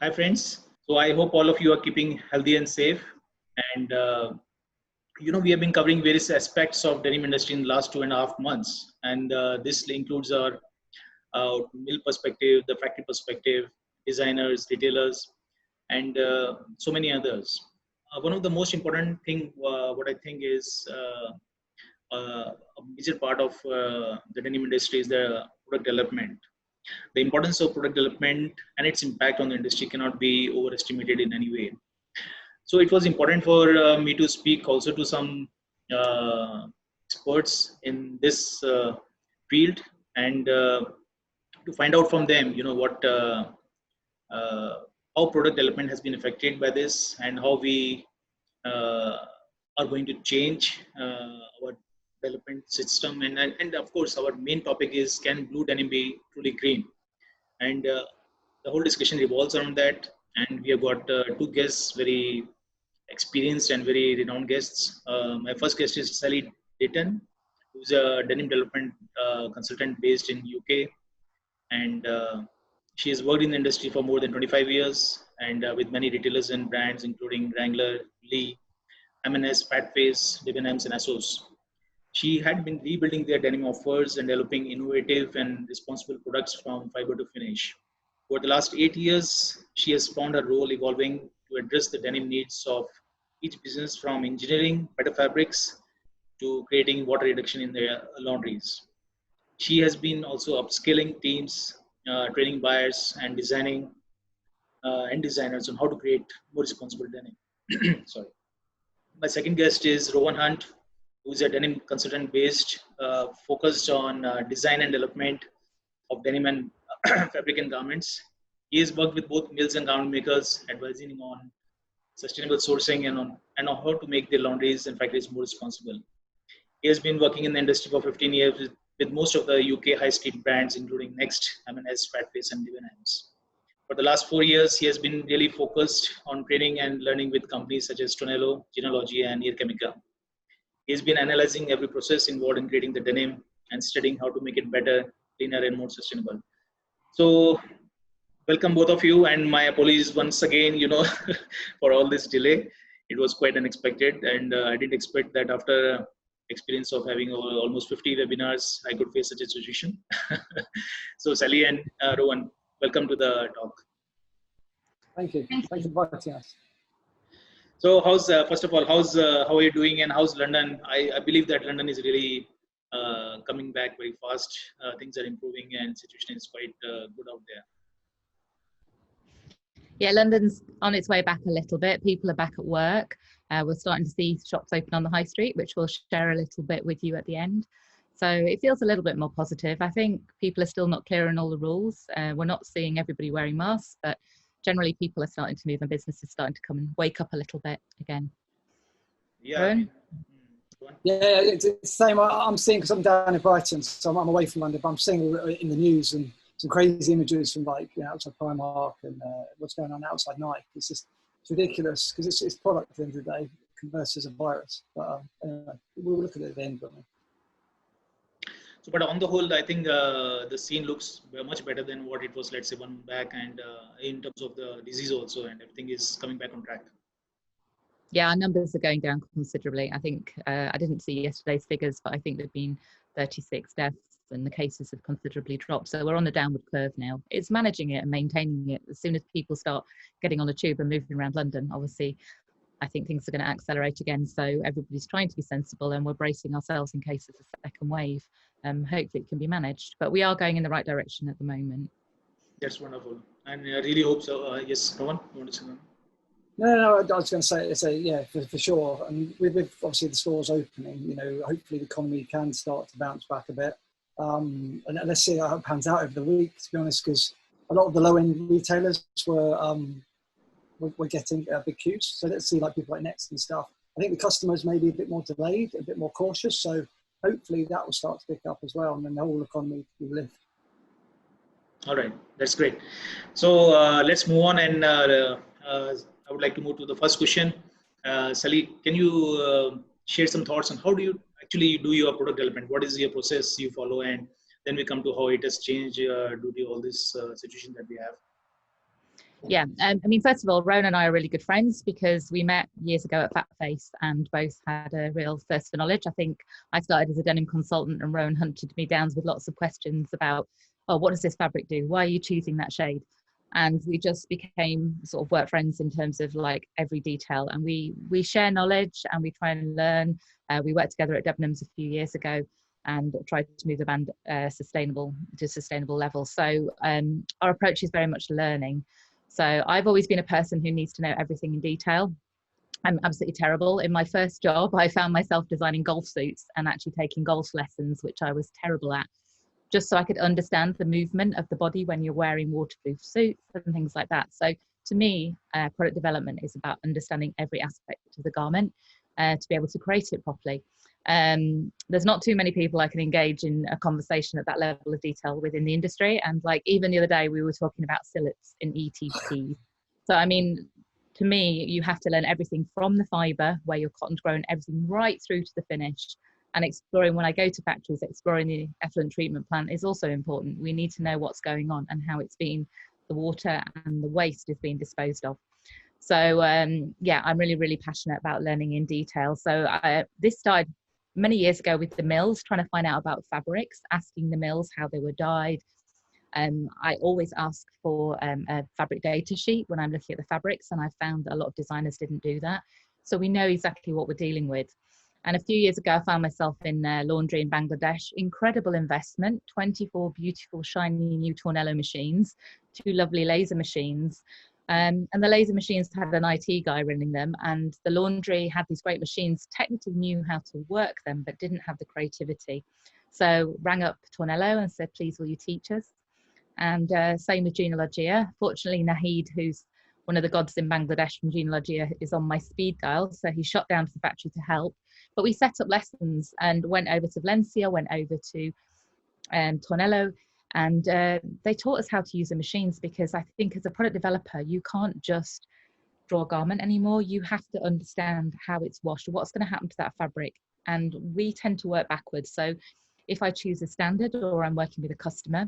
Hi friends. So I hope all of you are keeping healthy and safe. And we have been covering various aspects of denim industry in the last 2.5 months. And this includes our mill perspective, the factory perspective, designers, retailers, and so many others. One of the most important thing, what I think is a major part of the denim industry is the product development. The importance of product development and its impact on the industry cannot be overestimated in any way. So it was important for me to speak also to some experts in this field and to find out from them, what uh, how product development has been affected by this and how we uh, are going to change our development system. And of course, our main topic is, can blue denim be truly green? And the whole discussion revolves around that. And we have got two guests, very experienced and very renowned guests. My first guest is Sally Deighton, who's a denim development consultant based in UK, and she has worked in the industry for more than 25 years, and with many retailers and brands including Wrangler, Lee, M&S, Fatface, Debenhams, and Assos. She had been rebuilding their denim offers and developing innovative and responsible products from fiber to finish. Over the last 8 years, she has found her role evolving to address the denim needs of each business, from engineering better fabrics to creating water reduction in their laundries. She has been also upskilling teams, training buyers, and designing and designers on how to create more responsible denim. Sorry. My second guest is Rowan Hunt, who is a denim consultant focused on design and development of denim and fabric and garments. He has worked with both mills and garment makers, advising on sustainable sourcing and on how to make their laundries and factories more responsible. He has been working in the industry for 15 years with most of the UK high street brands, including Next, M&S, Fatface, and Debenhams. For the last 4 years, he has been really focused on training and learning with companies such as Tonello, Genealogy, and Air Chemica. He's been analyzing every process involved in creating the denim and studying how to make it better, cleaner, and more sustainable. So, welcome both of you, and my apologies once again, for all this delay. It was quite unexpected, and I didn't expect that after experience of having almost 50 webinars, I could face such a situation. So, Sally and Rowan, welcome to the talk. Thank you. Thanks for inviting us. So, first of all, how are you doing, and how's London? I believe that London is really coming back very fast. Things are improving, and situation is quite good out there. Yeah, London's on its way back a little bit. People are back at work. We're starting to see shops open on the high street, which we'll share a little bit with you at the end. So it feels a little bit more positive. I think people are still not clear on all the rules. We're not seeing everybody wearing masks, but generally people are starting to move and business is starting to come and wake up a little bit again. Yeah. Yeah, it's the same. I'm seeing, because I'm down in Brighton, so I'm away from London, but I'm seeing in the news and some crazy images from outside Primark and what's going on outside Nike. It's ridiculous, because it's product at the end of the day versus a virus. But anyway, we'll look at it at the end. So, but on the whole, I think the scene looks much better than what it was, let's say, 1 month back, and in terms of the disease also, and everything is coming back on track. Yeah, our numbers are going down considerably. I think I didn't see yesterday's figures, but I think there've been 36 deaths and the cases have considerably dropped. So we're on a downward curve now. It's managing it and maintaining it. As soon as people start getting on a tube and moving around London, obviously, I think things are going to accelerate again. So everybody's trying to be sensible, and we're bracing ourselves in case of a second wave. Hopefully it can be managed, but we are going in the right direction at the moment. That's wonderful, and I really hope so. Yes, Rowan, you want to say something? No, I was going to say yeah, for sure. And with obviously the stores opening, hopefully the economy can start to bounce back a bit. And let's see how it pans out over the week, to be honest, because a lot of the low-end retailers were getting big queues. So let's see, like people like Next and stuff. I think the customers may be a bit more delayed, a bit more cautious. So hopefully that will start to pick up as well, and then the whole economy will lift. All right, that's great. So let's move on, and I would like to move to the first question. Sally, can you share some thoughts on how do you actually do your product development? What is your process you follow? And then we come to how it has changed due to all this situation that we have. Yeah, I mean, first of all, Rowan and I are really good friends because we met years ago at Fat Face and both had a real thirst for knowledge. I think I started as a denim consultant and Rowan hunted me down with lots of questions about, oh, what does this fabric do? Why are you choosing that shade? And we just became sort of work friends in terms of like every detail. And we share knowledge and we try and learn. We worked together at Debenhams a few years ago and tried to move the brand sustainable level. So our approach is very much learning. So I've always been a person who needs to know everything in detail. I'm absolutely terrible. In my first job, I found myself designing golf suits and actually taking golf lessons, which I was terrible at, just so I could understand the movement of the body when you're wearing waterproof suits and things like that. So to me, product development is about understanding every aspect of the garment to be able to create it properly. There's not too many people I can engage in a conversation at that level of detail within the industry. And like even the other day, we were talking about sillets in ETPs. So, I mean, to me, you have to learn everything from the fibre, where your cotton's grown, everything right through to the finish. And exploring, when I go to factories, exploring the effluent treatment plant is also important. We need to know what's going on and how it's been, the water and the waste is being disposed of. So yeah, I'm really, really passionate about learning in detail. So this started many years ago with the mills, trying to find out about fabrics, asking the mills how they were dyed. I always ask for a fabric data sheet when I'm looking at the fabrics, and I found that a lot of designers didn't do that. So we know exactly what we're dealing with. And a few years ago, I found myself in laundry in Bangladesh. Incredible investment, 24 beautiful, shiny new Tornello machines, 2 lovely laser machines. And the laser machines had an IT guy running them, and the laundry had these great machines, technically knew how to work them, but didn't have the creativity. So rang up Tornello and said, please, will you teach us? And same with genealogia. Fortunately, Nahid, who's one of the gods in Bangladesh from genealogia, is on my speed dial. So he shot down to the factory to help. But we set up lessons and went over to Valencia, went over to Tornello, and they taught us how to use the machines, because I think as a product developer, you can't just draw a garment anymore. You have to understand how it's washed, what's going to happen to that fabric. And we tend to work backwards. So if I choose a standard or I'm working with a customer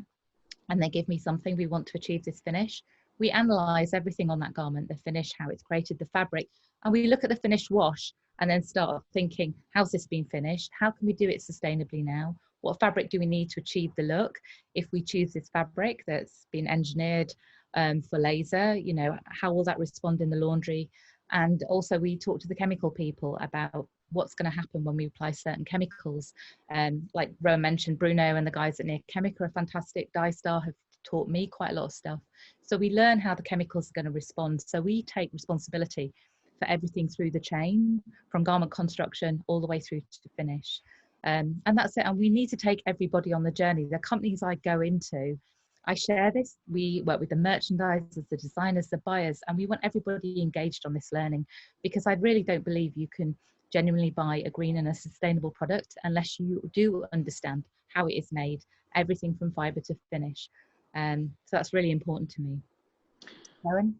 and they give me something, we want to achieve this finish, we analyze everything on that garment, the finish, how it's created, the fabric, and we look at the finished wash and then start thinking, how's this been finished? How can we do it sustainably now? What fabric do we need to achieve the look? If we choose this fabric that's been engineered for laser, you know, how will that respond in the laundry? And also we talk to the chemical people about what's going to happen when we apply certain chemicals. Like Rowan mentioned, Bruno and the guys at Near Chemica are fantastic. DyeStar have taught me quite a lot of stuff. So we learn how the chemicals are going to respond. So we take responsibility for everything through the chain, from garment construction all the way through to finish. And that's it. And we need to take everybody on the journey. The companies I go into, I share this. We work with the merchandisers, the designers, the buyers, and we want everybody engaged on this learning, because I really don't believe you can genuinely buy a green and a sustainable product unless you do understand how it is made, everything from fibre to finish. So that's really important to me. Rowan?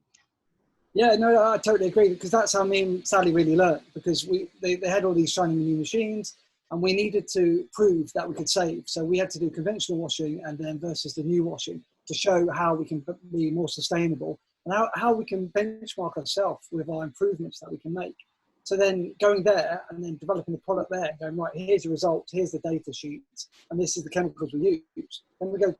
Yeah, no, I totally agree, because that's how me and Sally really learned, because they had all these shiny new machines and we needed to prove that we could save. So we had to do conventional washing and then versus the new washing to show how we can be more sustainable and how we can benchmark ourselves with our improvements that we can make. So then going there and then developing the product there, going, right, here's the results, here's the data sheets, and this is the chemicals we use. Then we go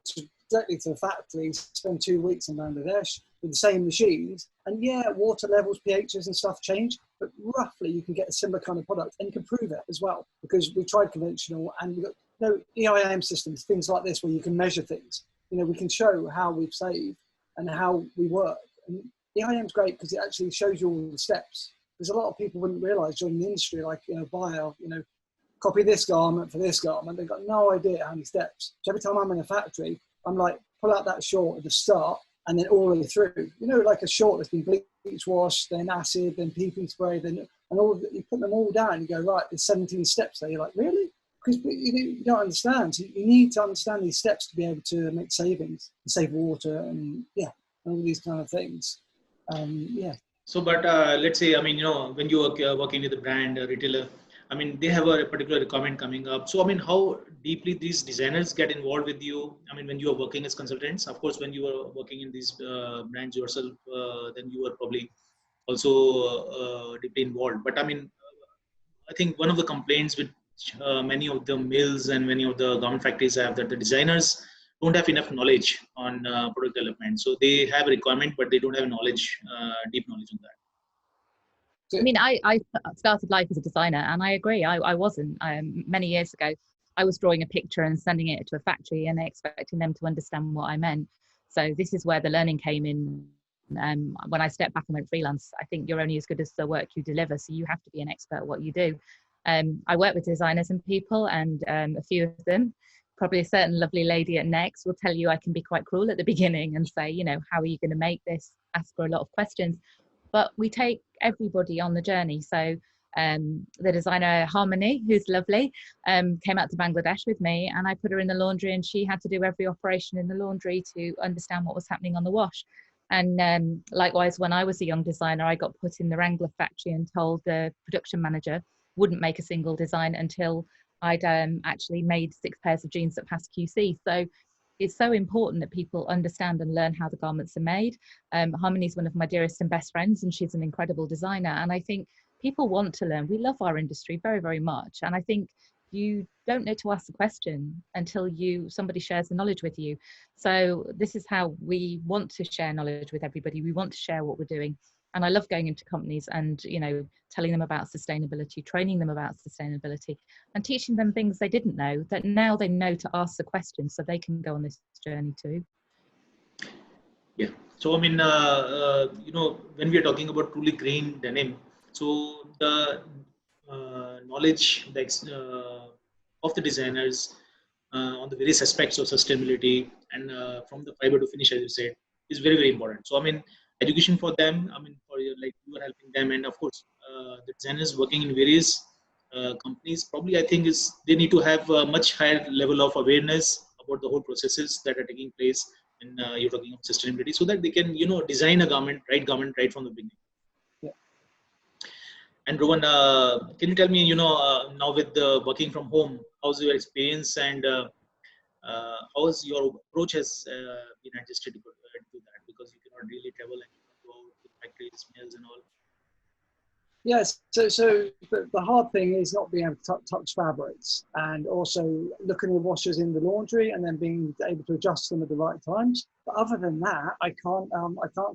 directly to the factory, spend 2 weeks in Bangladesh with the same machines. And yeah, water levels, pHs and stuff change, but roughly you can get a similar kind of product and you can prove it as well, because we tried conventional and we've got EIM systems, things like this, where you can measure things. You know, we can show how we've saved and how we work. And EIM is great because it actually shows you all the steps. Because a lot of people wouldn't realise during the industry, like, you know, copy this garment for this garment. They've got no idea how many steps. So every time I'm in a factory, I'm like, pull out that short at the start and then all the way through. You know, like a short that's been bleach washed, then acid, then PP spray, then, and all you put them all down. You go, right, there's 17 steps there. You're like, really? Because you don't understand. So you need to understand these steps to be able to make savings, and save water, and yeah, all these kind of things. Yeah. So, but let's say, I mean, you know, when you are working with a brand, a retailer, I mean, they have a particular requirement coming up. So, I mean, how deeply these designers get involved with you? I mean, when you are working as consultants, of course, when you are working in these brands yourself, then you are probably also deeply involved. But I mean, I think one of the complaints with many of the mills and many of the garment factories have that the designers don't have enough knowledge on product development. So they have a requirement, but they don't have knowledge, deep knowledge on that. I mean, I started life as a designer, and I agree. I wasn't. Many years ago, I was drawing a picture and sending it to a factory and expecting them to understand what I meant. So this is where the learning came in. When I stepped back and went freelance, I think you're only as good as the work you deliver. So you have to be an expert at what you do. I work with designers and people, and a few of them, probably a certain lovely lady at Next, will tell you I can be quite cruel at the beginning and say, you know, how are you going to make this? Ask her a lot of questions. But we take everybody on the journey. So the designer Harmony, who's lovely, came out to Bangladesh with me, and I put her in the laundry, and she had to do every operation in the laundry to understand what was happening on the wash. And likewise, when I was a young designer, I got put in the Wrangler factory and told the production manager wouldn't make a single design until I'd actually made 6 pairs of jeans that passed QC. So it's so important that people understand and learn how the garments are made. Harmony is one of my dearest and best friends, and she's an incredible designer. And I think people want to learn. We love our industry very, very much. And I think you don't know to ask the question until somebody shares the knowledge with you. So this is how we want to share knowledge with everybody. We want to share what we're doing. And I love going into companies and, you know, telling them about sustainability, training them about sustainability, and teaching them things they didn't know that now they know to ask the question so they can go on this journey too. Yeah. So, I mean, you know, when we are talking about truly green denim, so the knowledge of the designers on the various aspects of sustainability and from the fiber to finish, as you said, is very, very important. So, I mean, education for them, I mean, for like you are helping them, and of course, the designers working in various companies, probably I think they need to have a much higher level of awareness about the whole processes that are taking place. And you're talking of sustainability, so that they can, you know, design a garment right from the beginning. Yeah. And Rowan, can you tell me, you know, now with the working from home, how's your experience, and how has your approach has been adjusted to that, because you cannot really travel and you cannot go out to factories, mills, and all. Yes, so the hard thing is not being able to touch fabrics, and also looking at washers in the laundry and then being able to adjust them at the right times. But other than that, I can't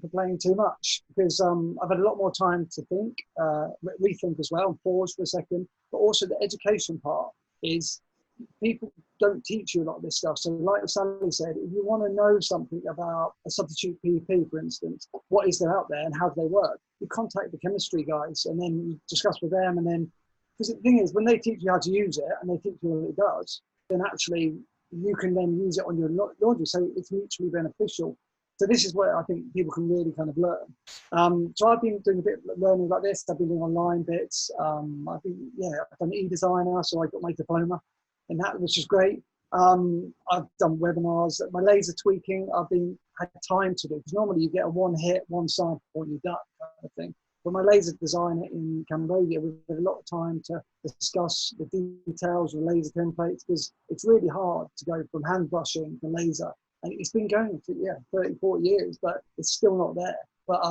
complain too much, because I've had a lot more time to think, rethink as well, and pause for a second. But also the education part is, people don't teach you a lot of this stuff. So like Sally said, if you want to know something about a substitute PP, for instance, what is there out there and how do they work, you contact the chemistry guys and then you discuss with them. And then, because the thing is, when they teach you how to use it and they teach you what it does, then actually you can then use it on your laundry. So it's mutually beneficial. So this is where I think people can really kind of learn. So I've been doing a bit of learning like this. I've been doing online bits. I've done e-designer, so I got my diploma in that, which is great. I've done webinars. My laser tweaking, had time to do, because normally you get a one hit, one sample, and you're done kind of thing. But my laser designer in Cambodia, we've had a lot of time to discuss the details of laser templates, because it's really hard to go from hand brushing to laser. And it's been going for 30, 40 years, but it's still not there. But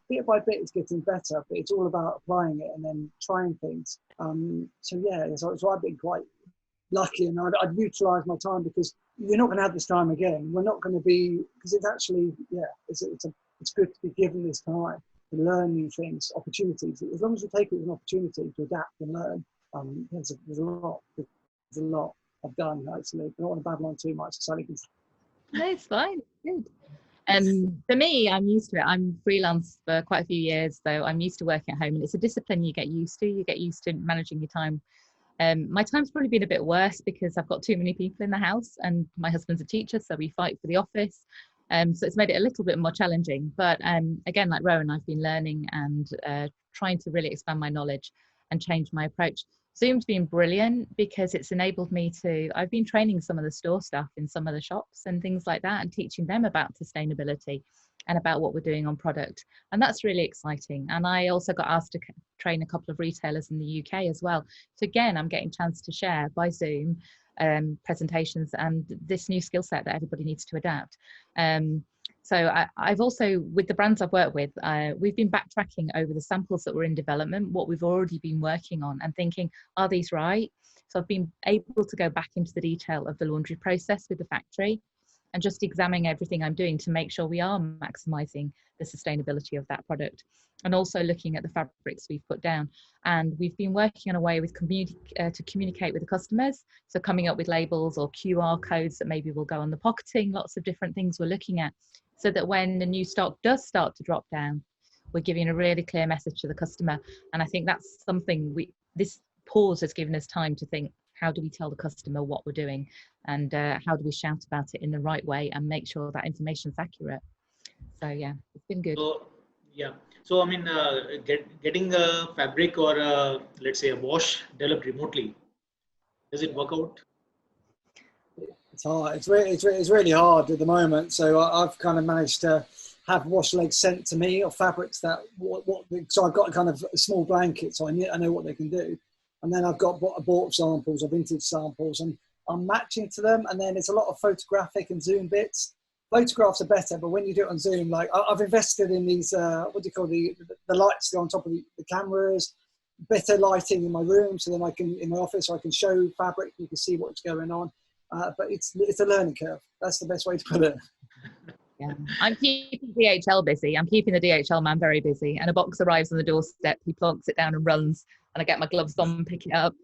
bit by bit, it's getting better. But it's all about applying it and then trying things. So I've been quite lucky, and I'd utilise my time, because you're not going to have this time again. We're not going to be, because it's actually, it's good to be given this time to learn new things, opportunities. As long as you take it as an opportunity to adapt and learn, there's a lot I've done, actually. I don't want to babble on too much. So No, it's fine. Good. For me, I'm used to it. I'm freelance for quite a few years, so I'm used to working at home, and it's a discipline you get used to. You get used to managing your time. My time's probably been a bit worse because I've got too many people in the house, and my husband's a teacher, so we fight for the office. So it's made it a little bit more challenging. But again, like Rowan, I've been learning and trying to really expand my knowledge. and change my approach. Zoom's been brilliant because it's enabled me to, I've been training some of the store staff in some of the shops and things like that and teaching them about sustainability and about what we're doing on product. And that's really exciting. And I also got asked to train a couple of retailers in the UK as well. So again, I'm getting a chance to share by Zoom presentations and this new skill set that everybody needs to adapt. So I've also, with the brands I've worked with, we've been backtracking over the samples that were in development, what we've already been working on and thinking, are these right? So I've been able to go back into the detail of the laundry process with the factory and just examining everything I'm doing to make sure we are maximising the sustainability of that product. And also looking at the fabrics we've put down. And we've been working on a way with to communicate with the customers. So coming up with labels or QR codes that maybe will go on the pocketing, lots of different things we're looking at, so that when the new stock does start to drop down, we're giving a really clear message to the customer. And I think that's something this pause has given us time to think, how do we tell the customer what we're doing? And how do we shout about it in the right way and make sure that information is accurate? So yeah, it's been good. So, yeah. So, I mean, getting a fabric or let's say a wash developed remotely, does it work out? It's hard. It's really hard at the moment. So I've kind of managed to have wash legs sent to me of fabrics that so I've got kind of a small blanket, so I know what they can do, and then I've got bought samples or vintage samples, and I'm matching to them. And then it's a lot of photographic and Zoom bits. Photographs are better, but when you do it on Zoom, like I've invested in these what do you call the lights that go on top of the cameras, better lighting in my room, so then I can in my office so I can show fabric, you can see what's going on. But it's a learning curve. That's the best way to put it. Yeah, I'm keeping DHL busy. I'm keeping the DHL man very busy. And a box arrives on the doorstep, he plonks it down and runs, and I get my gloves on, pick it up.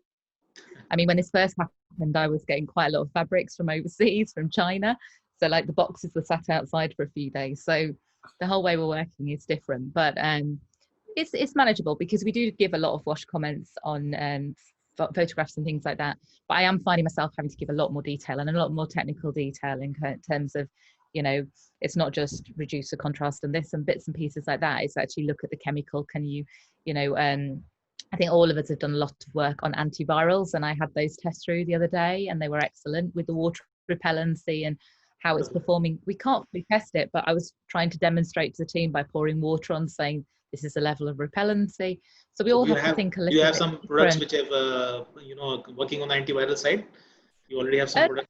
I mean, when this first happened, I was getting quite a lot of fabrics from overseas, from China. So like the boxes were sat outside for a few days. So the whole way we're working is different, but it's manageable because we do give a lot of wash comments on photographs and things like that. But I am finding myself having to give a lot more detail and a lot more technical detail in terms of, you know, it's not just reduce the contrast and this and bits and pieces like that. It's actually look at the chemical. Can you, I think all of us have done a lot of work on antivirals, and I had those tests through the other day and they were excellent with the water repellency and how it's performing. We can't fully test it, but I was trying to demonstrate to the team by pouring water on, saying this is a level of repellency. So we all have to think a little bit. Do you have some products which have, working on the antiviral side? You already have some products?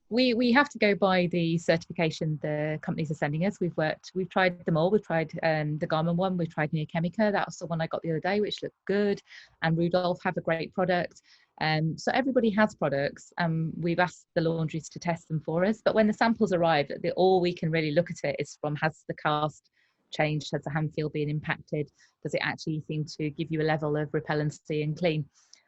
We have to go by the certification the companies are sending us. We've tried them all. We've tried the Garmin one. We've tried Near Chemica. That was the one I got the other day, which looked good. And Rudolph have a great product. So everybody has products. We've asked the laundries to test them for us. But when the samples arrive, all we can really look at it is from, has the cast changed? Has the hand feel been impacted? Does it actually seem to give you a level of repellency and clean?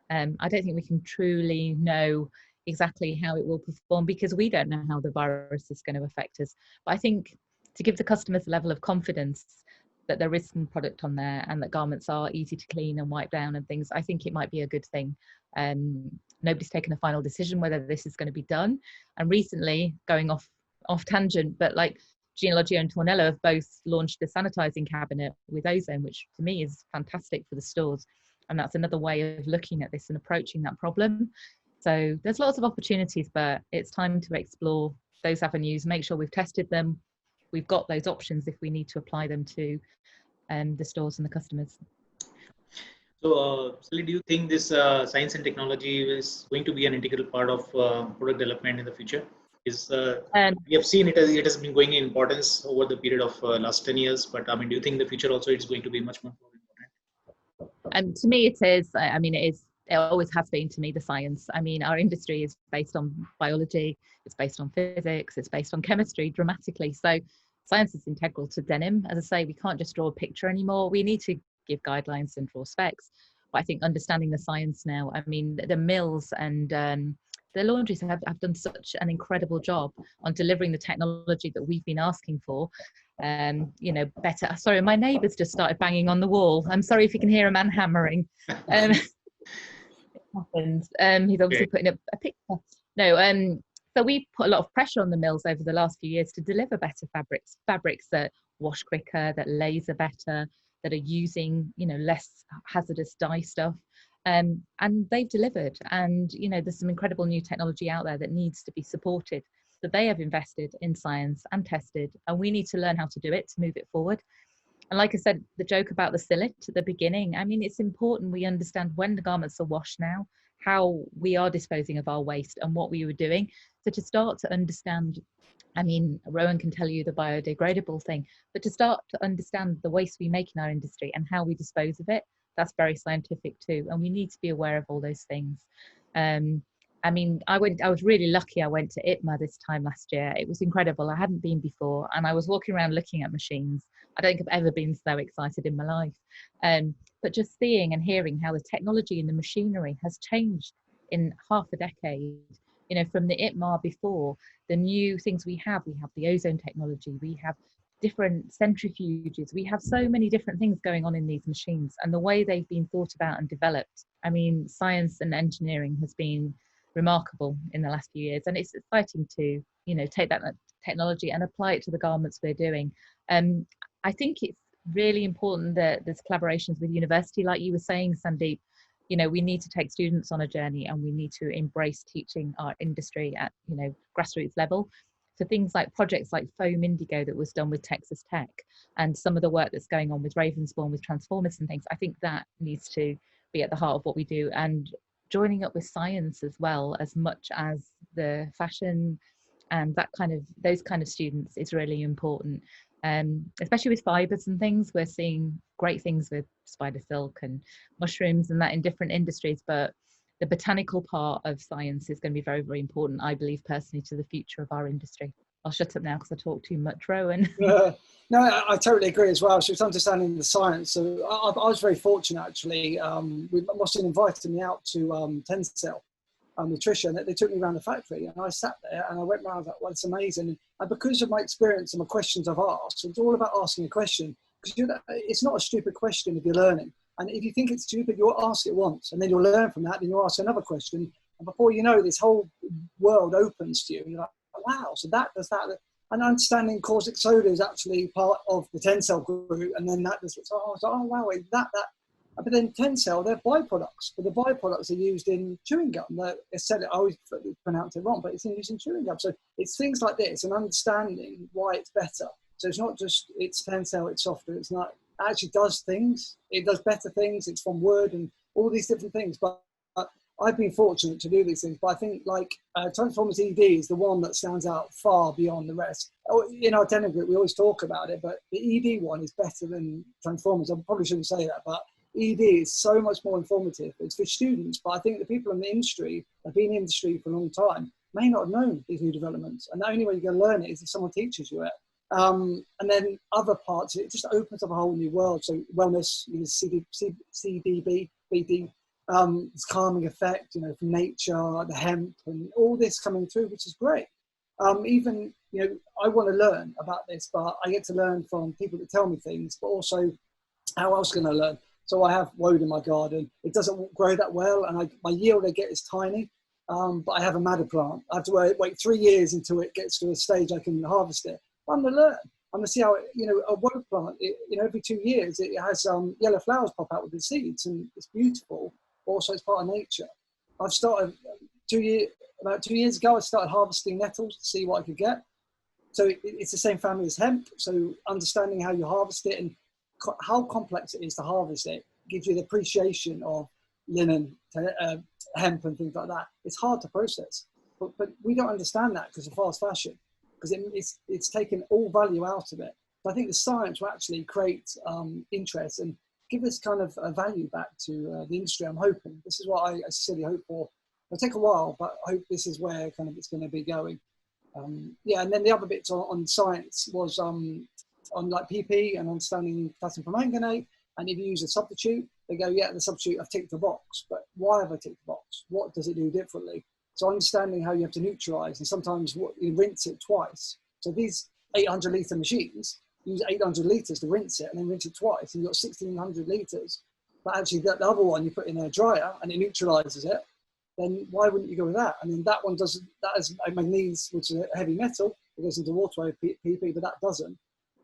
I don't think we can truly know exactly how it will perform because we don't know how the virus is going to affect us. But I think to give the customers a level of confidence that there is some product on there and that garments are easy to clean and wipe down and things, I think it might be a good thing. Nobody's taken a final decision whether this is going to be done. And recently, going off tangent, but like Genealogia and Tornello have both launched a sanitizing cabinet with ozone, which to me is fantastic for the stores. And that's another way of looking at this and approaching that problem. So there's lots of opportunities, but it's time to explore those avenues, make sure we've tested them. We've got those options if we need to apply them to the stores and the customers. So, Sally, do you think this science and technology is going to be an integral part of product development in the future? We have seen it has been going in importance over the period of last 10 years, but I mean, do you think in the future also it's going to be much more important? To me, it is. I mean, it is. It always has been to me, the science. I mean, our industry is based on biology, it's based on physics, it's based on chemistry dramatically. So science is integral to denim. As I say, we can't just draw a picture anymore. We need to give guidelines and draw specs. But I think understanding the science now, I mean, the mills and the laundries have done such an incredible job on delivering the technology that we've been asking for. Better. Sorry, my neighbours just started banging on the wall. I'm sorry if you can hear a man hammering. Happened. He's obviously putting up a picture. No, so we put a lot of pressure on the mills over the last few years to deliver better fabrics that wash quicker, that laser better, that are using, you know, less hazardous dye stuff. And they've delivered. And, you know, there's some incredible new technology out there that needs to be supported, that they have invested in science and tested, and we need to learn how to do it to move it forward. And like I said, the joke about the sillet at the beginning, I mean, it's important we understand when the garments are washed now, how we are disposing of our waste and what we were doing. So to start to understand, I mean, Rowan can tell you the biodegradable thing, but to start to understand the waste we make in our industry and how we dispose of it, that's very scientific too. And we need to be aware of all those things. I mean, I was really lucky. I went to ITMA this time last year. It was incredible. I hadn't been before, and I was walking around looking at machines. I don't think I've ever been so excited in my life. But just seeing and hearing how the technology and the machinery has changed in half a decade, you know, from the ITMA before, the new things we have the ozone technology, we have different centrifuges, we have so many different things going on in these machines, and the way they've been thought about and developed. I mean, science and engineering has been remarkable in the last few years, and it's exciting to, you know, take that technology and apply it to the garments we're doing. I think it's really important that there's collaborations with university, like you were saying, Sandeep. You know, we need to take students on a journey, and we need to embrace teaching our industry at, you know, grassroots level. So things like projects like Foam Indigo that was done with Texas Tech, and some of the work that's going on with Ravensbourne with Transformers and things, I think that needs to be at the heart of what we do, and joining up with science as well, as much as the fashion and that kind of, those kind of students is really important. Especially with fibers and things, we're seeing great things with spider silk and mushrooms and that in different industries, but the botanical part of science is going to be very, very important, I believe, personally, to the future of our industry. I'll shut up now because I talk too much, Rowan. No, I totally agree as well. So it's understanding the science. So I was very fortunate, actually. Austin invited me out to Tencel Nutrition. They took me around the factory, and I sat there and I went around, like, well, it's amazing. And because of my experience and the questions I've asked, it's all about asking a question. Because it's not a stupid question if you're learning. And if you think it's stupid, you'll ask it once, and then you'll learn from that, and you'll ask another question. And before you know, this whole world opens to you. And you're like, wow, so that does that. And understanding caustic soda is actually part of the Tencel group, and then that does it. So I was like, oh wow, wait, that. But then Tencel, they're byproducts, but the byproducts are used in chewing gum. I always pronounce it wrong, but it's used in chewing gum. So it's things like this, and understanding why it's better. So it's not just it's Tencel, it's softer. It's not, it actually does things. It does better things. It's from wood and all these different things. But I've been fortunate to do these things. But I think like Transformers ED is the one that stands out far beyond the rest. In our Denim group, we always talk about it, but the ED one is better than Transformers. I probably shouldn't say that, but ED is so much more informative. It's for students, but I think the people in the industry have been in the industry for a long time may not have known these new developments. And the only way you can learn it is if someone teaches you it. And then other parts, it just opens up a whole new world. So wellness, you know, CBD, BD, this calming effect, you know, from nature, the hemp, and all this coming through, which is great. Even, you know, I want to learn about this, but I get to learn from people that tell me things, but also how else can I learn? So I have woad in my garden. It doesn't grow that well, and my yield I get is tiny, but I have a madder plant. I have to wait 3 years until it gets to a stage I can harvest it. But I'm going to learn. I'm going to see how, you know, a woad plant, you know, every 2 years, it has yellow flowers pop out with the seeds, and it's beautiful. Also, it's part of nature. I've started about 2 years ago, I started harvesting nettles to see what I could get. So it's the same family as hemp. So understanding how you harvest it and how complex it is to harvest it gives you the appreciation of linen, hemp and things like that. It's hard to process, but we don't understand that because of fast fashion, because it's taken all value out of it. So I think the science will actually create interest and give us kind of a value back to the industry. I'm hoping this is what I sincerely hope for. It'll take a while, but I hope this is where kind of it's going to be going. Yeah, and then the other bits on science was on like PP and understanding potassium permanganate. And if you use a substitute, they go, yeah, the substitute, I've ticked the box, but why have I ticked the box? What does it do differently? So understanding how you have to neutralize, and sometimes you rinse it twice. So these 800 litre machines use 800 litres to rinse it and then rinse it twice, and you've got 1600 litres. But actually the other one you put in a dryer and it neutralizes it, then why wouldn't you go with that? I mean, that one doesn't, that is a manganese, which is a heavy metal. It goes into water with PP, but that doesn't.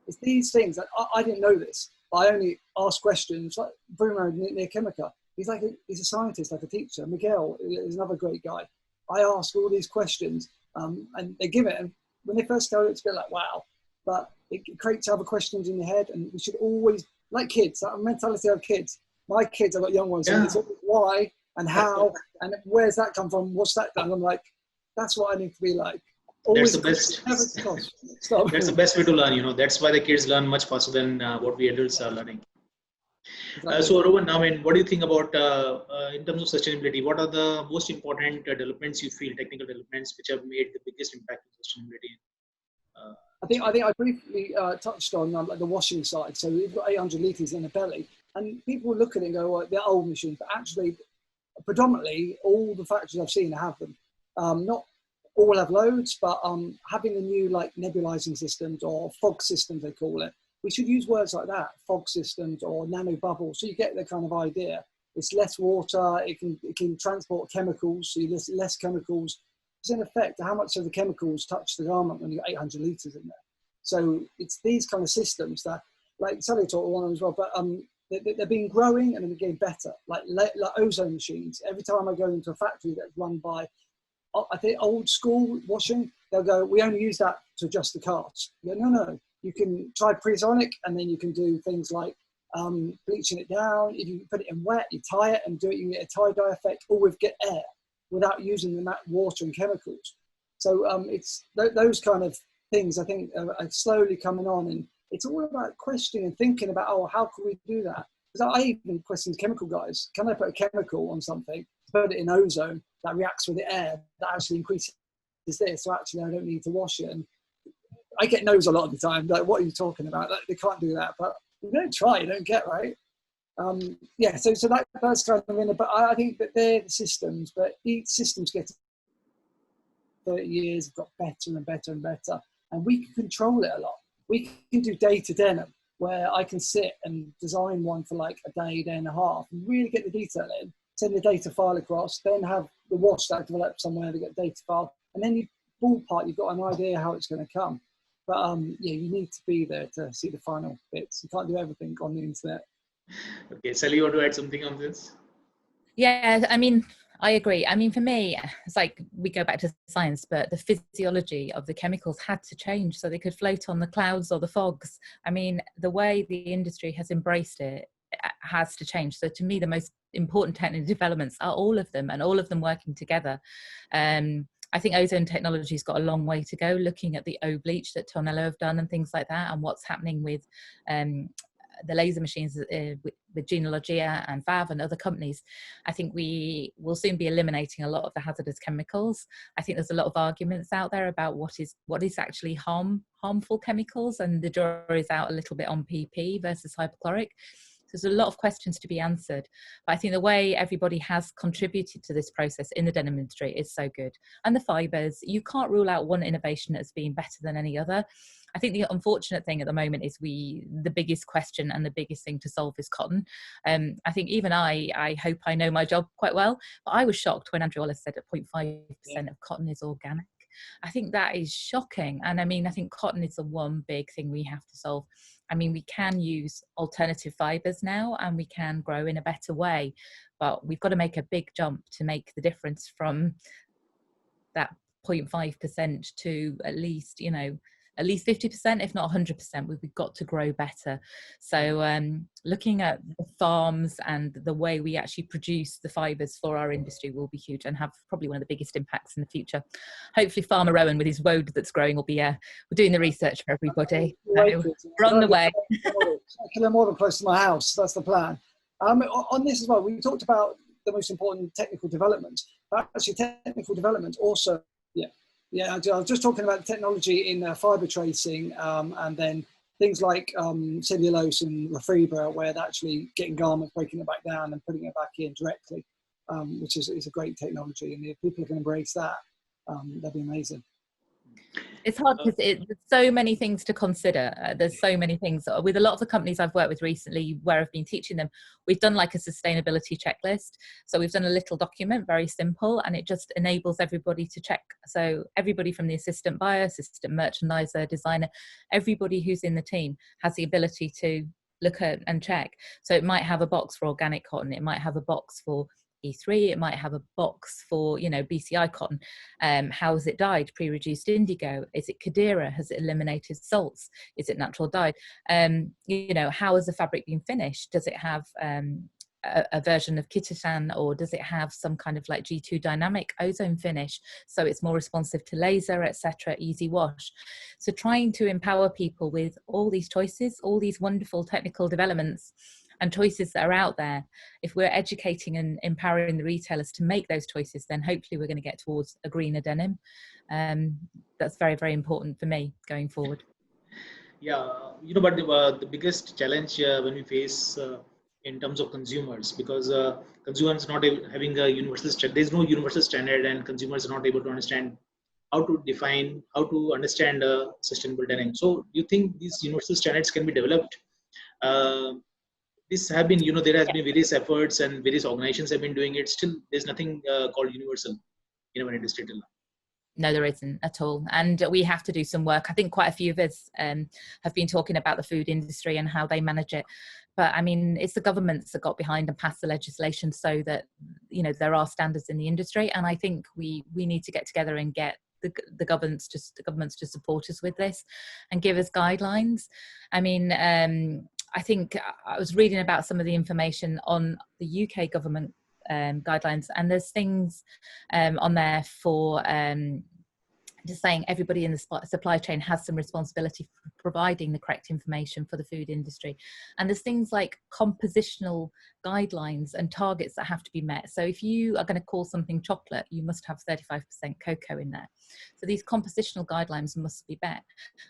It's these things that I didn't know this. But I only ask questions. Like Bruno near Chemica, he's a scientist, like a teacher. Miguel is another great guy. I ask all these questions, and they give it. And when they first go, it's a bit like wow, but it creates other questions in your head. And we should always, like kids, that mentality of kids. My kids, I've got young ones, and it's always why and how and where's that come from? What's that done? I'm like, that's what I need to be like. Always That's the best. That's the best way to learn. That's why the kids learn much faster than what we adults are learning. Exactly. So Rowan, I mean, what do you think about in terms of sustainability? What are the most important developments you feel, technical developments, which have made the biggest impact on sustainability? I think I briefly touched on like the washing side. So we've got 800 litres in a belly, and people look at it and go, well, they're old machines, but actually, predominantly, all the factories I've seen have them. Not all have loads, but having the new like nebulizing systems or fog systems, they call it. We should use words like that, fog systems or nano bubbles, so you get the kind of idea. It's less water, it can transport chemicals, so you less chemicals. Because in effect, how much of the chemicals touch the garment when you've got 800 litres in there? So it's these kind of systems that, like Sally talked one as well, but they've been growing and they're getting better, like ozone machines. Every time I go into a factory that's run by, I think, old school washing, they'll go, we only use that to adjust the carts. You go, no, you can try Presonic, and then you can do things like bleaching it down. If you put it in wet, you tie it and do it, you can get a tie-dye effect, or with get air without using the water and chemicals. So it's those kind of things I think are slowly coming on, and it's all about questioning and thinking about, oh, how can we do that? Because I even question chemical guys. Can I put a chemical on something, put it in ozone, that reacts with the air, that actually increases this, so actually I don't need to wash it? And I get no's a lot of the time, like, what are you talking about? Like, they can't do that, but you don't try, you don't get, right? So that's kind of in it, but I think that they're the systems, but each system's getting 30 years, have got better and better and better, and we can control it a lot. We can do data denim, where I can sit and design one for like a day and a half, and really get the detail in, send the data file across, then have the wash that developed somewhere to get data file, and then you ballpark, you've got an idea how it's going to come. But you need to be there to see the final bits. You can't do everything on the internet. Okay, Sally, you want to add something on this? Yeah, I mean, I agree. I mean, for me, it's like we go back to science, but the physiology of the chemicals had to change so they could float on the clouds or the fogs. I mean, the way the industry has embraced it has to change. So to me, the most important technical developments are all of them, and all of them working together. I think ozone technology's got a long way to go, looking at the O-bleach that Tonello have done and things like that, and what's happening with the laser machines with Genealogia and VAV and other companies. I think we will soon be eliminating a lot of the hazardous chemicals. I think there's a lot of arguments out there about what is actually harmful chemicals, and the jury's out a little bit on PP versus hypochlorite. So there's a lot of questions to be answered. But I think the way everybody has contributed to this process in the denim industry is so good. And the fibres, you can't rule out one innovation as being better than any other. I think the unfortunate thing at the moment is the biggest question and the biggest thing to solve is cotton. I think even I hope I know my job quite well, but I was shocked when Andrew Wallace said that 0.5% of cotton is organic. I think that is shocking. And I mean, I think cotton is the one big thing we have to solve. I mean, we can use alternative fibres now, and we can grow in a better way, but we've got to make a big jump to make the difference from that 0.5% to at least 50%, if not 100%. We've got to grow better. So looking at the farms and the way we actually produce the fibres for our industry will be huge and have probably one of the biggest impacts in the future. Hopefully Farmer Rowan with his woad that's growing will be we're doing the research for everybody. So we're on the way. Kill more than close to my house. That's the plan. On this as well, we talked about the most important technical developments, but actually technical development also, yeah, I was just talking about the technology in fibre tracing, and then things like cellulose and Lefebvre, where they're actually getting garments, breaking it back down and putting it back in directly, which is a great technology. And if people can embrace that, that'd be amazing. It's hard because there's so many things to consider. There's so many things. With a lot of the companies I've worked with recently where I've been teaching them, we've done like a sustainability checklist. So we've done a little document, very simple, and it just enables everybody to check. So everybody from the assistant buyer, assistant merchandiser, designer, everybody who's in the team has the ability to look at and check. So it might have a box for organic cotton, it might have a box for E3, it might have a box for, you know, BCI cotton. How is it dyed? Pre-reduced indigo? Is it Kadira? Has it eliminated salts? Is it natural dyed? You know, how has the fabric been finished? Does it have a version of Kitasan, or does it have some kind of like G2 dynamic ozone finish, so it's more responsive to laser, etc., easy wash? So trying to empower people with all these choices, all these wonderful technical developments and choices that are out there. If we're educating and empowering the retailers to make those choices, then hopefully we're going to get towards a greener denim. That's very, very important for me going forward. Yeah, you know, but the biggest challenge when we face in terms of consumers, because consumers not having a universal standard, there's no universal standard, and consumers are not able to understand how to define, how to understand sustainable denim. So, do you think these universal standards can be developed? This have been, you know, there has been various efforts and various organizations have been doing it. Still, there's nothing called universal in our industry till now. No, there isn't at all. And we have to do some work. I think quite a few of us have been talking about the food industry and how they manage it. But I mean, it's the governments that got behind and passed the legislation so that, you know, there are standards in the industry. And I think we need to get together and get the governments to support us with this and give us guidelines. I mean, I think I was reading about some of the information on the UK government guidelines, and there's things on there for just saying everybody in the supply chain has some responsibility for providing the correct information for the food industry. And there's things like compositional guidelines and targets that have to be met. So if you are going to call something chocolate, you must have 35% cocoa in there. So these compositional guidelines must be met.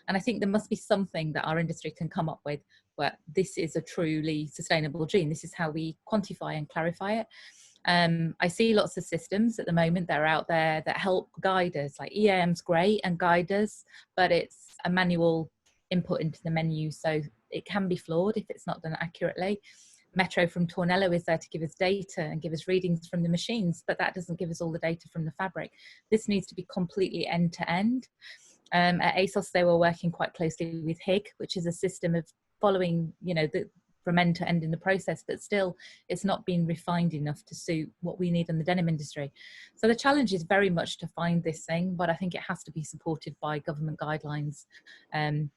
And I think there must be something that our industry can come up with where this is a truly sustainable jean. This is how we quantify and clarify it. I see lots of systems at the moment that are out there that help guide us, like EAM's great and guide us, but it's a manual input into the menu, so it can be flawed if it's not done accurately. Metro from Tornello is there to give us data and give us readings from the machines, but that doesn't give us all the data from the fabric. This needs to be completely end to end. At ASOS, they were working quite closely with HIG, which is a system of following, you know, from end to end in the process, but still it's not been refined enough to suit what we need in the denim industry. So the challenge is very much to find this thing, but I think it has to be supported by government guidelines. And,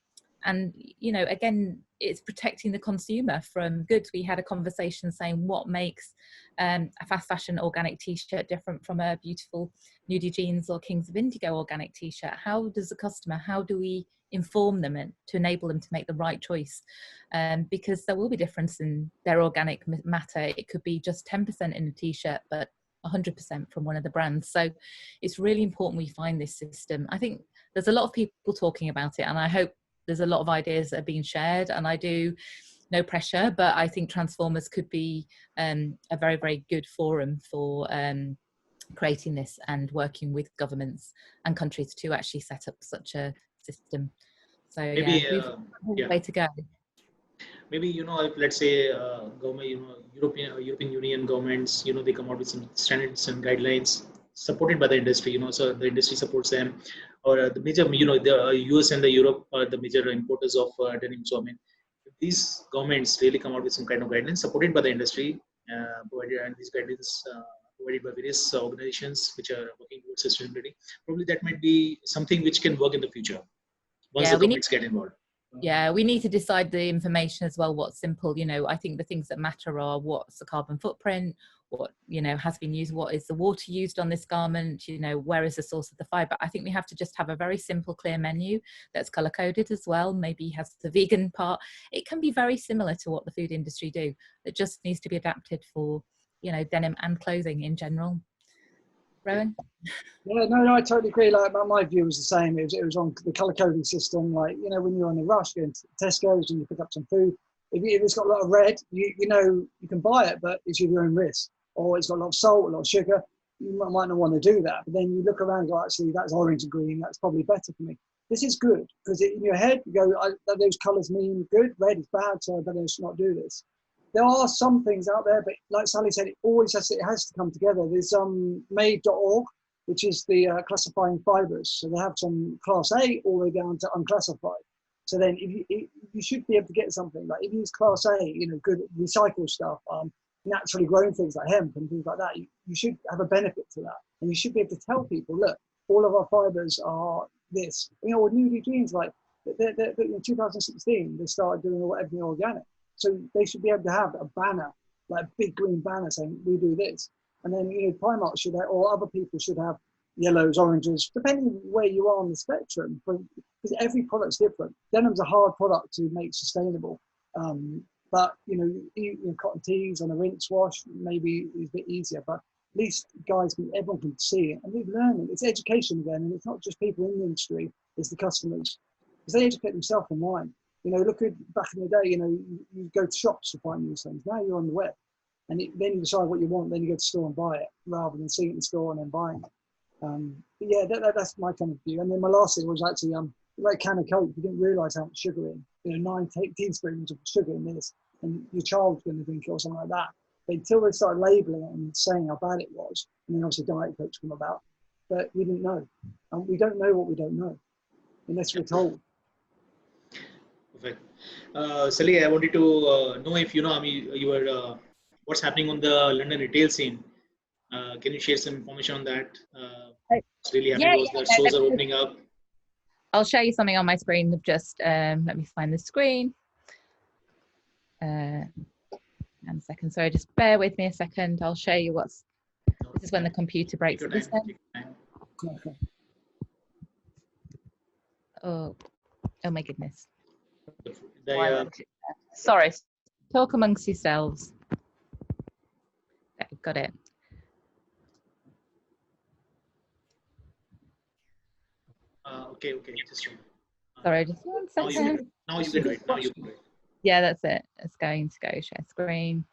you know, again, it's protecting the consumer from goods. We had a conversation saying what makes a fast fashion organic t-shirt different from a beautiful Nudie Jeans or Kings of Indigo organic t-shirt. How does the customer, how do we inform them and to enable them to make the right choice? Because there will be difference in their organic matter. It could be just 10% in a t-shirt, but 100% from one of the brands. So it's really important we find this system. I think there's a lot of people talking about it, and I hope there's a lot of ideas that are being shared, and I do, no pressure, but I think Transformers could be a very, very good forum for creating this and working with governments and countries to actually set up such a system. So maybe, yeah, we've got a way to go. Maybe, you know, if let's say government, you know, European Union governments, you know, they come out with some standards and guidelines supported by the industry, you know, so the industry supports them, or the major, you know, the US and the Europe are the major importers of denim. So I mean, if these governments really come out with some kind of guidelines supported by the industry, provided, and these guidelines provided by various organizations which are working towards sustainability, probably that might be something which can work in the future once the governments get involved. Yeah, we need to decide the information as well, what's simple. You know, I think the things that matter are what's the carbon footprint, what, you know, has been used, what is the water used on this garment, you know, where is the source of the fibre. I think we have to just have a very simple, clear menu that's colour coded as well, maybe has the vegan part. It can be very similar to what the food industry do. It just needs to be adapted for, you know, denim and clothing in general. Rowan? Yeah, no, I totally agree. Like my view was the same. It was on the colour coding system. Like, you know, when you're on the rush, going to Tesco's and you pick up some food, if it's got a lot of red, you know you can buy it, but it's your own risk. Or it's got a lot of salt, a lot of sugar, you might not want to do that. But then you look around and go, actually, that's orange and green. That's probably better for me. This is good because in your head you go, those colours mean good. Red is bad, so I better not do this. There are some things out there, but like Sally said, it has to come together. There's made.org, which is the classifying fibres. So they have some class A all the way down to unclassified. So then you should be able to get something like, if you use Class A, you know, good recycled stuff, naturally grown things like hemp and things like that, you should have a benefit to that. And you should be able to tell people, look, all of our fibers are this. You know, with Nudie Jeans, like in 2016, they started doing everything organic. So they should be able to have a banner, like a big green banner saying, we do this. And then, you know, Primark should have, or other people should have yellows, oranges, depending where you are on the spectrum, because every product's different. Denim's a hard product to make sustainable. But, you know, cotton tees on a rinse wash maybe is a bit easier, but at least everyone can see it. And we're learning. It's education again, and it's not just people in the industry, it's the customers. Because they educate themselves online. You know, look at back in the day, you know, you go to shops to find these things. Now you're on the web. And then you decide what you want, then you go to the store and buy it, rather than seeing it in the store and then buying it. But yeah, that's my kind of view. And then my last thing was actually, like a can of Coke, you didn't realise how much sugar in. You know, 9 teaspoons of sugar in this, and your child's going to drink it or something like that. But until they started labelling it and saying how bad it was, and then obviously Diet Coke's come about, but we didn't know. And we don't know what we don't know, unless we're told. Perfect. Sally, I wanted to know if, you know, I mean, you were, what's happening on the London retail scene. Can you share some information on that? It's really happy because the stores are opening up. I'll show you something on my screen. Just let me find the screen. And a second, sorry, just bear with me a second. I'll show you what's. This is when the computer breaks. Oh my goodness. Sorry, talk amongst yourselves. Okay, got it. Okay. Just sorry, just one second. Now you can do it. Now you can do it. Yeah, that's it. It's going to go share screen.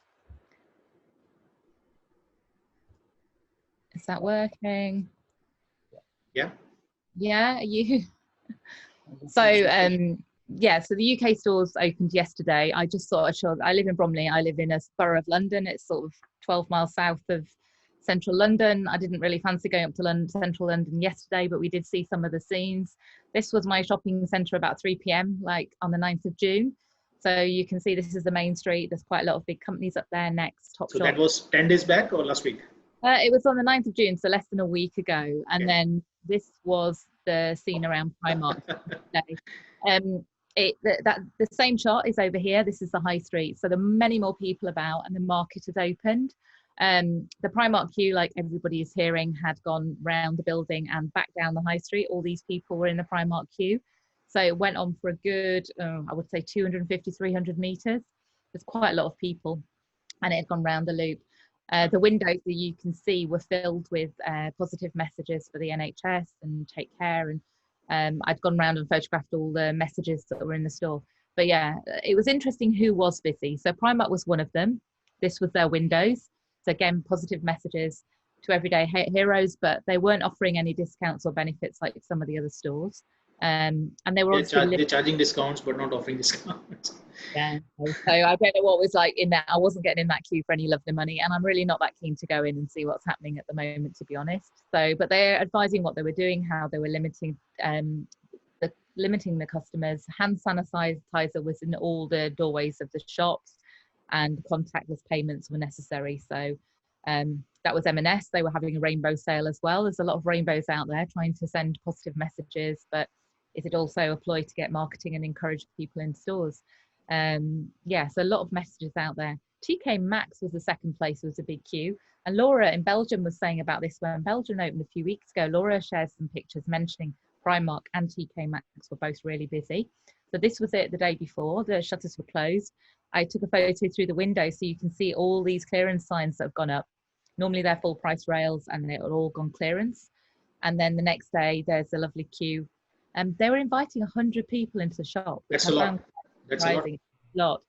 Is that working? Yeah. Yeah, you. So yeah, so the UK stores opened yesterday. I just thought I live in Bromley. I live in a borough of London. It's sort of 12 miles south of central London. I didn't really fancy going up to central London yesterday, but we did see some of the scenes. This was my shopping centre about 3 p.m, like on the 9th of June. So you can see this is the main street. There's quite a lot of big companies up there. Next, Topshop. So that was 10 days back or last week? It was on the 9th of June, so less than a week ago. And then this was the scene around Primark today. The same chart is over here. This is the high street. So there are many more people about and the market has opened. The Primark queue, like everybody is hearing, had gone round the building and back down the high street. All these people were in the Primark queue. So it went on for a good, I would say 250, 300 metres. There's quite a lot of people and it had gone round the loop. The windows that you can see were filled with positive messages for the NHS and take care. And I'd gone round and photographed all the messages that were in the store. But yeah, it was interesting who was busy. So Primark was one of them. This was their windows. So again, positive messages to everyday heroes, but they weren't offering any discounts or benefits like some of the other stores. And they were they're charging discounts, but not offering discounts. Yeah, so I don't know what was like in that. I wasn't getting in that queue for any lovely money, and I'm really not that keen to go in and see what's happening at the moment, to be honest. So, but they're advising what they were doing, how they were limiting the customers. Hand sanitizer was in all the doorways of the shops, and contactless payments were necessary. So that was M&S. They were having a rainbow sale as well. There's a lot of rainbows out there trying to send positive messages, but is it also a ploy to get marketing and encourage people in stores? Yeah, so a lot of messages out there. TK Maxx was the second place. There was a big queue. And Laura in Belgium was saying about this when Belgium opened a few weeks ago. Laura shares some pictures mentioning Primark and TK Maxx were both really busy. So this was it the day before. The shutters were closed. I took a photo through the window so you can see all these clearance signs that have gone up. Normally they're full price rails and they're all gone clearance. And then the next day there's a lovely queue. And they were inviting 100 people into the shop. That's a lot. That's a lot.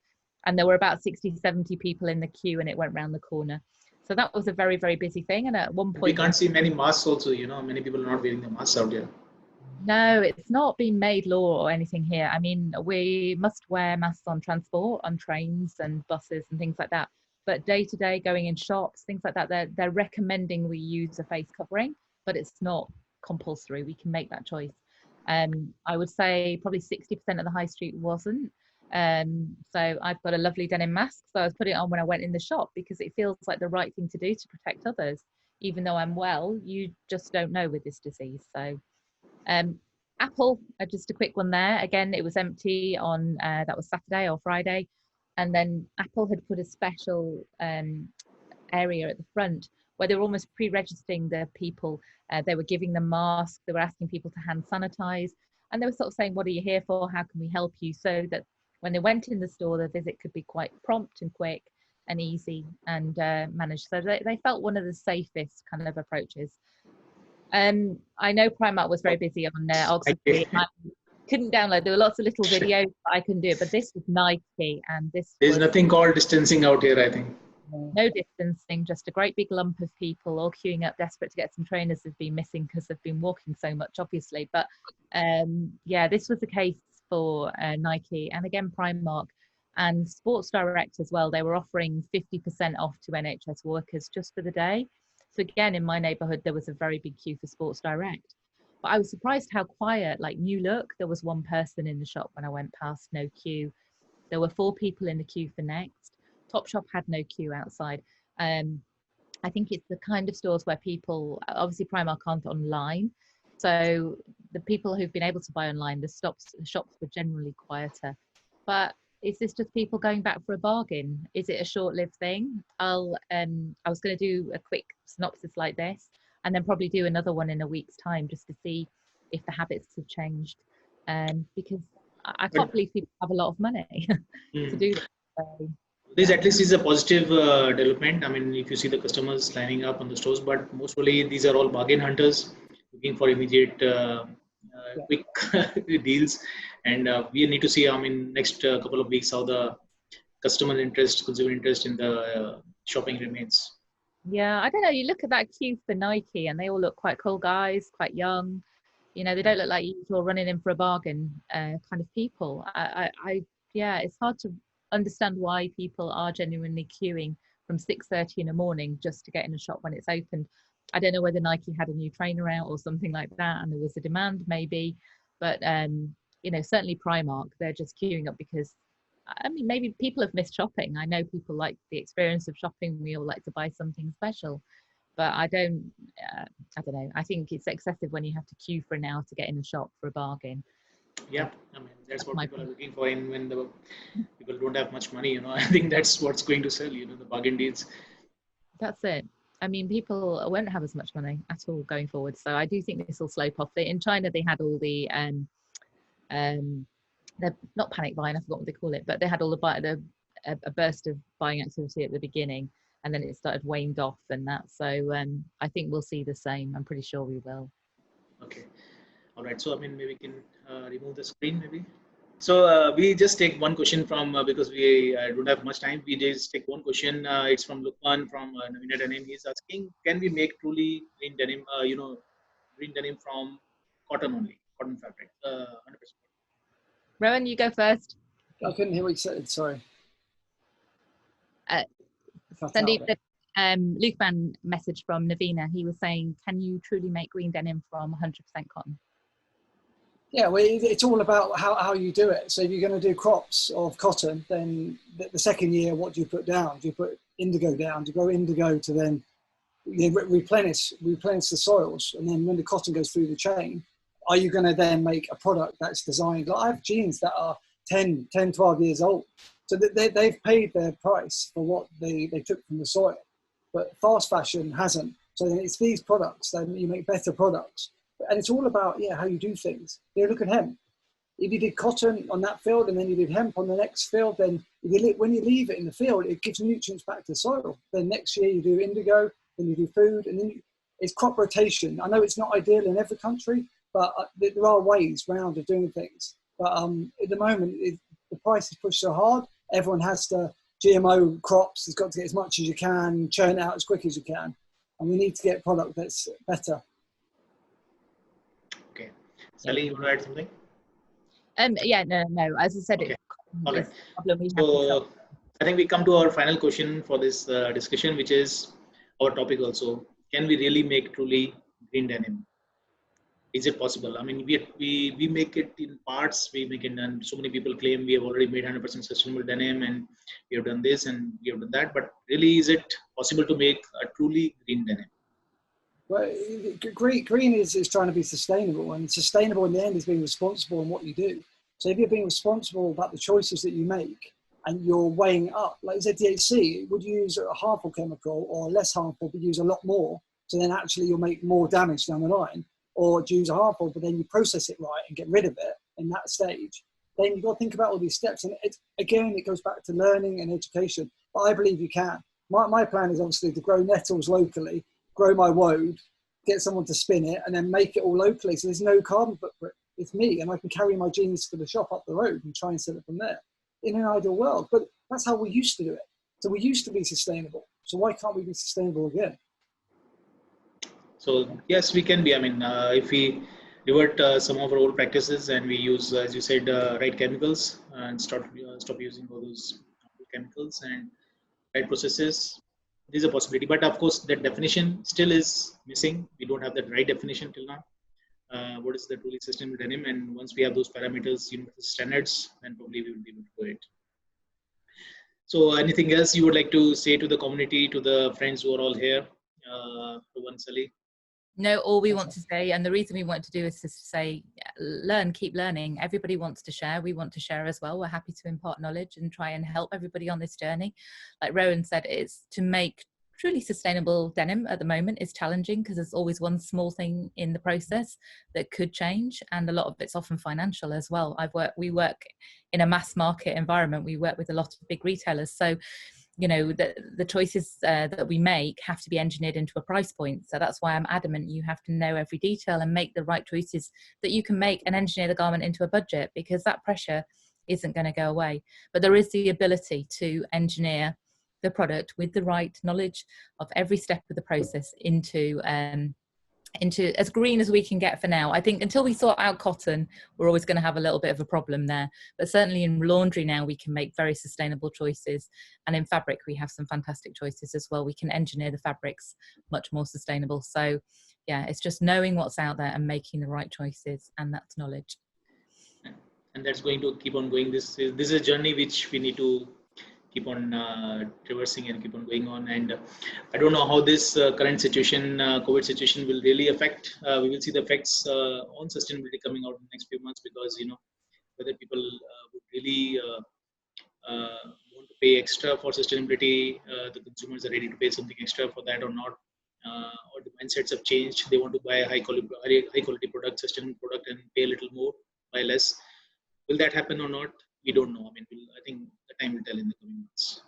And there were about 60, 70 people in the queue and it went round the corner. So that was a very, very busy thing. And at one point... We can't see many masks also, you know, many people are not wearing the masks out there. No, it's not been made law or anything here. I mean, we must wear masks on transport, on trains and buses and things like that. But day to day, going in shops, things like that, they're recommending we use a face covering, but it's not compulsory. We can make that choice. I would say probably 60% of the high street wasn't. So I've got a lovely denim mask, so I was putting it on when I went in the shop because it feels like the right thing to do to protect others. Even though I'm well, you just don't know with this disease. So Apple, just a quick one there. Again, it was empty on that was Saturday or Friday, and then Apple had put a special area at the front where they were almost pre-registering the people. They were giving them masks. They were asking people to hand sanitize, and they were sort of saying, "What are you here for? How can we help you?" So that when they went in the store, the visit could be quite prompt and quick and easy and managed. So they felt one of the safest kind of approaches. I know Primark was very busy on Oxford Street. I couldn't download. There were lots of little videos, but I couldn't do it. But this was Nike, and There's nothing called distancing out here, I think. No distancing, just a great big lump of people all queuing up, desperate to get some trainers have been missing because they've been walking so much, obviously. But yeah, this was the case for Nike and again Primark and Sports Direct as well. They were offering 50% off to NHS workers just for the day. So again, in my neighbourhood, there was a very big queue for Sports Direct. But I was surprised how quiet, like New Look, there was one person in the shop when I went past, no queue. There were 4 people in the queue for Next. Topshop had no queue outside. I think it's the kind of stores where people, obviously Primark aren't online. So the people who've been able to buy online, the shops were generally quieter. But is this just people going back for a bargain? Is it a short-lived thing? I was going to do a quick synopsis like this and then probably do another one in a week's time just to see if the habits have changed. Because I can't believe people have a lot of money to do this. So, this at least is a positive development. I mean, if you see the customers lining up on the stores, but mostly these are all bargain hunters looking for immediate quick deals. And we need to see, I mean, next couple of weeks how the consumer interest in the shopping remains. Yeah, I don't know. You look at that queue for Nike and they all look quite cool guys, quite young. You know, they don't look like usual running in for a bargain kind of people. Yeah, it's hard to understand why people are genuinely queuing from 6:30 in the morning just to get in a shop when it's opened. I don't know whether Nike had a new trainer out or something like that and there was a demand maybe, but you know, certainly Primark, they're just queuing up because I mean maybe people have missed shopping. I know people like the experience of shopping. We all like to buy something special, but I don't know. I think it's excessive when you have to queue for an hour to get in a shop for a bargain. Yeah, I mean that's what people are looking for when the people don't have much money, you know. I think that's what's going to sell, you know, the bargain deals. That's it. I mean, people won't have as much money at all going forward. So I do think this will slope off. In China, they had all the they're not panic buying, I forgot what they call it, but they had all a burst of buying activity at the beginning, and then it started waned off and that. So I think we'll see the same. I'm pretty sure we will. Okay. All right. So I mean, maybe we can remove the screen, maybe. So we just take one question from because we don't have much time. We just take one question. It's from Lukman from Navina Denim. He's asking, can we make truly green denim? You know, green denim from cotton only, cotton fabric, 100%. Rowan, you go first. I couldn't hear what you said. Sorry. Sandeep, Lukeman message from Navina. He was saying, can you truly make green denim from 100% cotton? Yeah, well, it's all about how you do it. So if you're going to do crops of cotton, then the second year, what do you put down? Do you put indigo down? Do you grow indigo to then replenish the soils? And then when the cotton goes through the chain, are you going to then make a product that's designed? Like I have jeans that are 10, 12 years old. So they've paid their price for what they took from the soil. But fast fashion hasn't. So it's these products, then you make better products. And it's all about, how you do things. Look at hemp. If you did cotton on that field and then you did hemp on the next field, then when you leave it in the field, it gives nutrients back to the soil. Then next year you do indigo, then you do food, and then it's crop rotation. I know it's not ideal in every country, but there are ways round of doing things. But at the moment, the price is pushed so hard, everyone has to GMO crops. It's got to get as much as you can, churn it out as quick as you can. And we need to get a product that's better. Okay. Sally, you want to add something? Yeah, no. As I said, okay. All right. So I think we come to our final question for this discussion, which is our topic also. Can we really make truly green denim? Is it possible? I mean, we make it in parts. We make it, and so many people claim we have already made 100% sustainable denim, and we have done this and we have done that. But really, is it possible to make a truly green denim? Well, green is trying to be sustainable, and sustainable in the end is being responsible in what you do. So if you're being responsible about the choices that you make, and you're weighing up, like you said, DHC, would you use a harmful chemical or less harmful, but use a lot more? So then actually you'll make more damage down the line. Or do you use a harmful, but then you process it right and get rid of it in that stage? Then you've got to think about all these steps. And again, it goes back to learning and education. But I believe you can. My plan is obviously to grow nettles locally, grow my woad, get someone to spin it, and then make it all locally. So there's no carbon footprint. It's me, and I can carry my jeans to the shop up the road and try and sell it from there. In an ideal world, but that's how we used to do it. So we used to be sustainable. So why can't we be sustainable again? So yes, we can be. I mean, if we revert some of our old practices and we use, as you said, right chemicals and stop using all those chemicals and right processes, there's a possibility. But of course, that definition still is missing. We don't have that right definition till now. What is the truly sustainable denim? And once we have those parameters, universal standards, then probably we will be able to do it. So anything else you would like to say to the community, to the friends who are all here? To Sally? No, all we want to say, and the reason we want to do is to say, learn, keep learning. Everybody wants to share. We want to share as well. We're happy to impart knowledge and try and help everybody on this journey. Like Rowan said, it's to make truly sustainable denim at the moment is challenging because there's always one small thing in the process that could change, and a lot of it's often financial as well. We work in a mass market environment. We work with a lot of big retailers, so you know the choices that we make have to be engineered into a price point. So that's why I'm adamant you have to know every detail and make the right choices that you can make and engineer the garment into a budget, because that pressure isn't going to go away. But there is the ability to engineer the product with the right knowledge of every step of the process into as green as we can get for now. I think until we sort out cotton, we're always going to have a little bit of a problem there. But certainly in laundry now, we can make very sustainable choices. And in fabric, we have some fantastic choices as well. We can engineer the fabrics much more sustainable. So yeah, it's just knowing what's out there and making the right choices, and that's knowledge. And that's going to keep on going. This is a journey which we need to keep on traversing and keep on going on. And I don't know how this current situation, COVID situation, will really affect. We will see the effects on sustainability coming out in the next few months, because whether people would really want to pay extra for sustainability, the consumers are ready to pay something extra for that or not, or the mindsets have changed. They want to buy a high quality product, sustainable product, and pay a little more, buy less. Will that happen or not? We don't know. I mean, I think the time will tell in the coming months.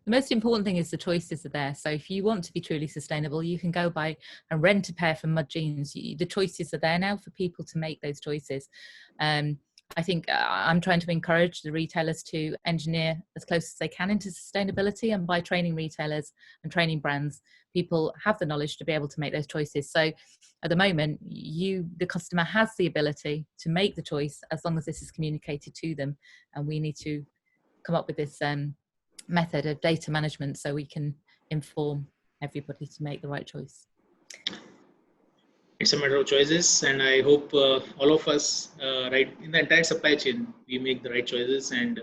The most important thing is the choices are there. So if you want to be truly sustainable, you can go buy and rent a pair from Mud Jeans. The choices are there now for people to make those choices. I think I'm trying to encourage the retailers to engineer as close as they can into sustainability, and by training retailers and training brands, people have the knowledge to be able to make those choices. So at the moment, the customer has the ability to make the choice as long as this is communicated to them. And we need to come up with this method of data management so we can inform everybody to make the right choice. It's a matter of choices, and I hope all of us, right in the entire supply chain, we make the right choices and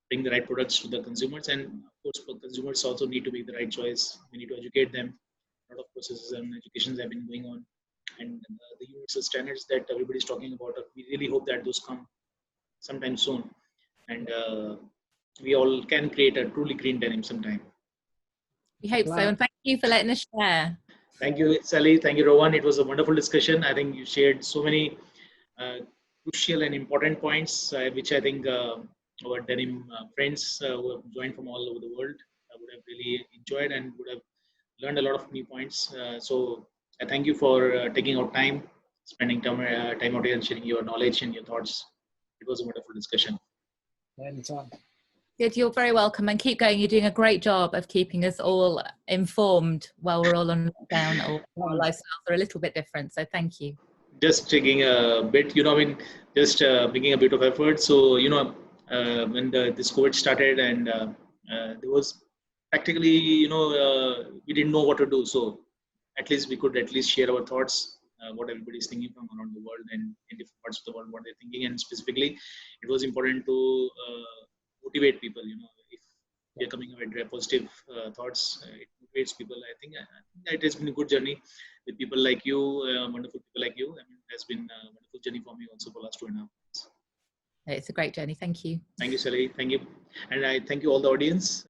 bring the right products to the consumers. And of course, for consumers also need to make the right choice. We need to educate them. A lot of processes and educations have been going on, and the universal standards that everybody is talking about, we really hope that those come sometime soon, and we all can create a truly green denim sometime. We hope so, and thank you for letting us share. Thank you, Sally. Thank you, Rowan. It was a wonderful discussion. I think you shared so many crucial and important points, which I think our denim friends who have joined from all over the world would have really enjoyed and would have learned a lot of new points. So I thank you for taking out time, spending time out here and sharing your knowledge and your thoughts. It was a wonderful discussion. Anytime. Good, you're very welcome, and keep going. You're doing a great job of keeping us all informed while we're all on lockdown, or our lifestyles are a little bit different. So thank you. Just taking a bit, just making a bit of effort. So, when this COVID started, and there was practically, we didn't know what to do. So at least we could share our thoughts what everybody is thinking from around the world and in different parts of the world, what they're thinking. And specifically, it was important to motivate people. If we are coming up with positive thoughts, it motivates people. I think it has been a good journey with people like you, wonderful people like you. It has been a wonderful journey for me also for the last 2.5 months. It's a great journey. Thank you. Thank you, Sally. Thank you. And I thank you all the audience.